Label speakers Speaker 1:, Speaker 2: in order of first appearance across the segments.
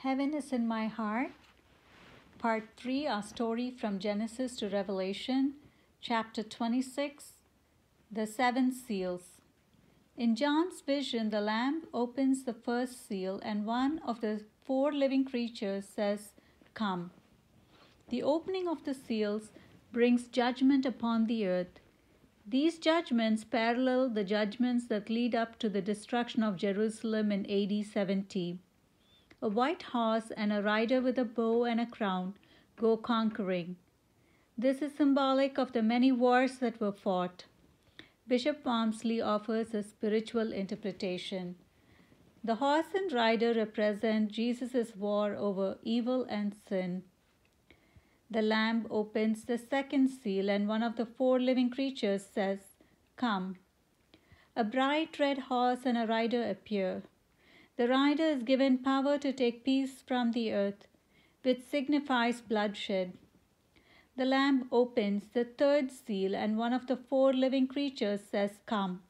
Speaker 1: Heaven is in my heart. Part 3, our story from Genesis to Revelation, chapter 26, the seven seals. In John's vision, the Lamb opens the first seal, and one of the four living creatures says, "Come." The opening of the seals brings judgment upon the earth. These judgments parallel the judgments that lead up to the destruction of Jerusalem in AD 70. A white horse and a rider with a bow and a crown go conquering. This is symbolic of the many wars that were fought. Bishop Walmsley offers a spiritual interpretation. The horse and rider represent Jesus' war over evil and sin. The Lamb opens the second seal, and one of the four living creatures says, "Come." A bright red horse and a rider appear. The rider is given power to take peace from the earth, which signifies bloodshed. The Lamb opens the third seal, and one of the four living creatures says, "Come."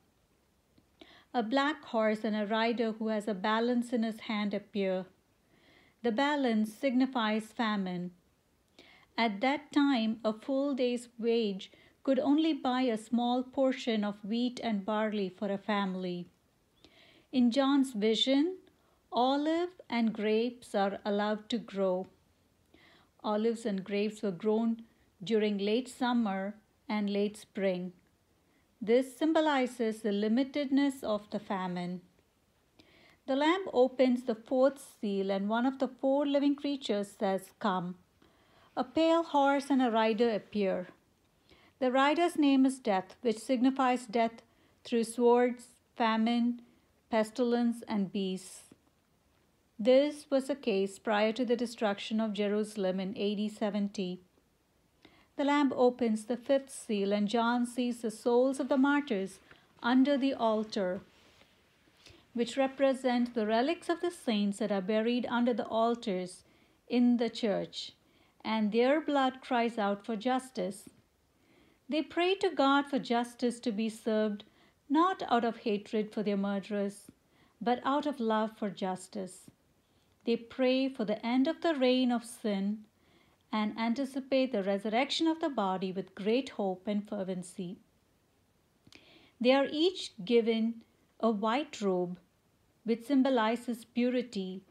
Speaker 1: A black horse and a rider who has a balance in his hand appear. The balance signifies famine. At that time, a full day's wage could only buy a small portion of wheat and barley for a family. In John's vision, olive and grapes are allowed to grow. Olives and grapes were grown during late summer and late spring. This symbolizes the limitedness of the famine. The Lamb opens the fourth seal, and one of the four living creatures says, "Come." A pale horse and a rider appear. The rider's name is Death, which signifies death through swords, famine, pestilence, and beasts. This was the case prior to the destruction of Jerusalem in AD 70. The Lamb opens the fifth seal, and John sees the souls of the martyrs under the altar, which represent the relics of the saints that are buried under the altars in the church, and their blood cries out for justice. They pray to God for justice to be served, not out of hatred for their murderers, but out of love for justice. They pray for the end of the reign of sin and anticipate the resurrection of the body with great hope and fervency. They are each given a white robe, which symbolizes purity,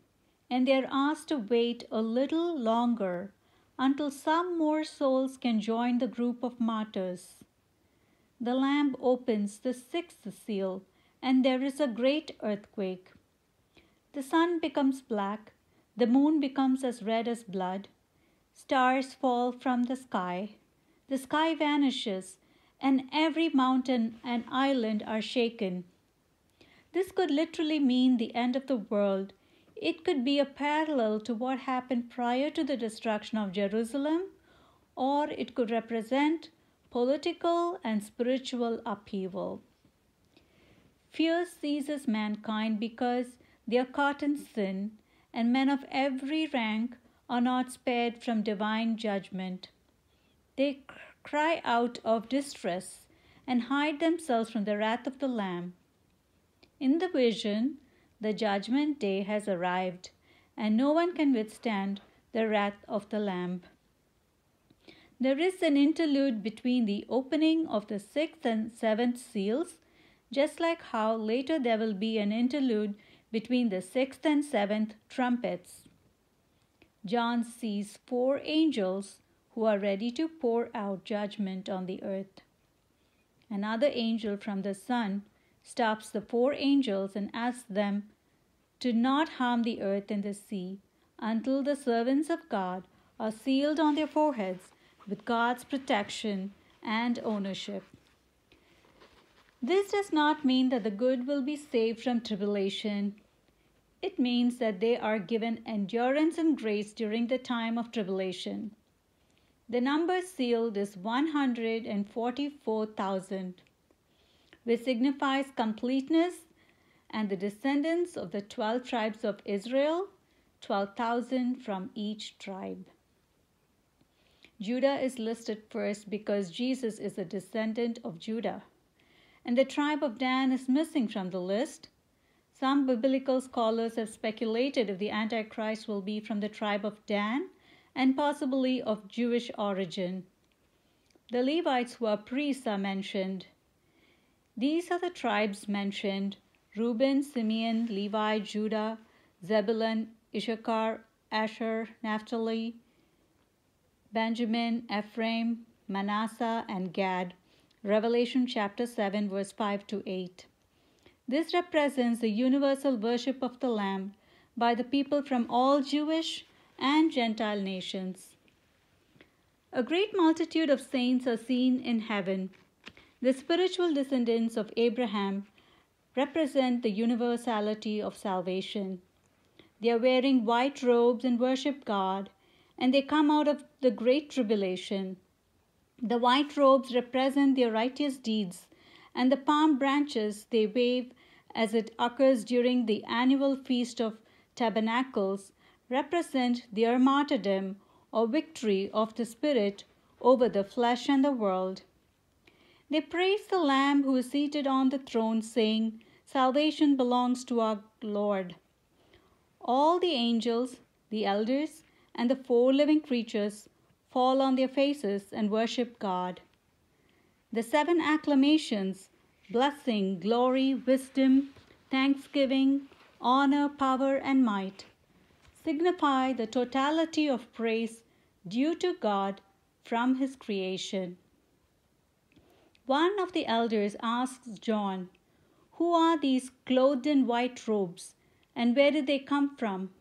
Speaker 1: and they are asked to wait a little longer until some more souls can join the group of martyrs. The Lamb opens the sixth seal, and there is a great earthquake. The sun becomes black, the moon becomes as red as blood, stars fall from the sky vanishes, and every mountain and island are shaken. This could literally mean the end of the world. It could be a parallel to what happened prior to the destruction of Jerusalem, or it could represent political and spiritual upheaval. Fear seizes mankind because they are caught in sin, and men of every rank are not spared from divine judgment. They cry out of distress and hide themselves from the wrath of the Lamb. In the vision, the judgment day has arrived, and no one can withstand the wrath of the Lamb. There is an interlude between the opening of the sixth and seventh seals, just like how later there will be an interlude between the sixth and seventh trumpets. John sees four angels who are ready to pour out judgment on the earth. Another angel from the sun stops the four angels and asks them to not harm the earth and the sea until the servants of God are sealed on their foreheads with God's protection and ownership. This does not mean that the good will be saved from tribulation. It means that they are given endurance and grace during the time of tribulation. The number sealed is 144,000, which signifies completeness, and the descendants of the 12 tribes of Israel, 12,000 from each tribe. Judah is listed first because Jesus is a descendant of Judah, and the tribe of Dan is missing from the list. Some biblical scholars have speculated if the Antichrist will be from the tribe of Dan and possibly of Jewish origin. The Levites, who are priests, are mentioned. These are the tribes mentioned: Reuben, Simeon, Levi, Judah, Zebulun, Issachar, Asher, Naphtali, Benjamin, Ephraim, Manasseh, and Gad. Revelation chapter 7, verse 5 to 8. This represents the universal worship of the Lamb by the people from all Jewish and Gentile nations. A great multitude of saints are seen in heaven. The spiritual descendants of Abraham represent the universality of salvation. They are wearing white robes and worship God, and they come out of the great tribulation. The white robes represent their righteous deeds, and the palm branches they wave as it occurs during the annual Feast of Tabernacles represent their martyrdom or victory of the Spirit over the flesh and the world. They praise the Lamb who is seated on the throne, saying, "Salvation belongs to our Lord." All the angels, the elders, and the 4 living creatures fall on their faces and worship God. The 7 acclamations, blessing, glory, wisdom, thanksgiving, honor, power, and might, signify the totality of praise due to God from His creation. One of the elders asks John, "Who are these clothed in white robes, and where did they come from?"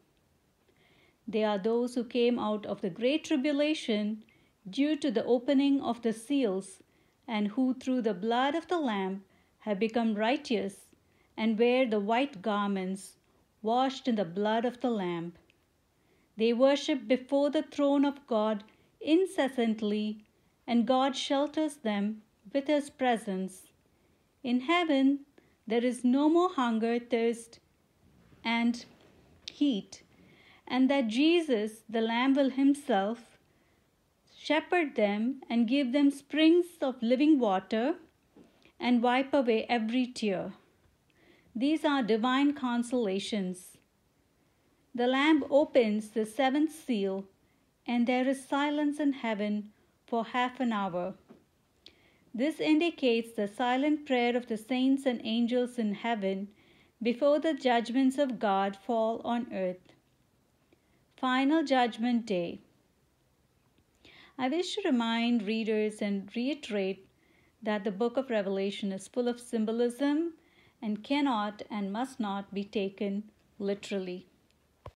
Speaker 1: They are those who came out of the great tribulation due to the opening of the seals, and who through the blood of the Lamb have become righteous and wear the white garments washed in the blood of the Lamb. They worship before the throne of God incessantly, and God shelters them with His presence. In heaven, there is no more hunger, thirst, and heat, and that Jesus, the Lamb, will Himself shepherd them and give them springs of living water and wipe away every tear. These are divine consolations. The Lamb opens the 7th seal, and there is silence in heaven for half an hour. This indicates the silent prayer of the saints and angels in heaven before the judgments of God fall on earth. Final Judgment Day. I wish to remind readers and reiterate that the book of Revelation is full of symbolism and cannot and must not be taken literally.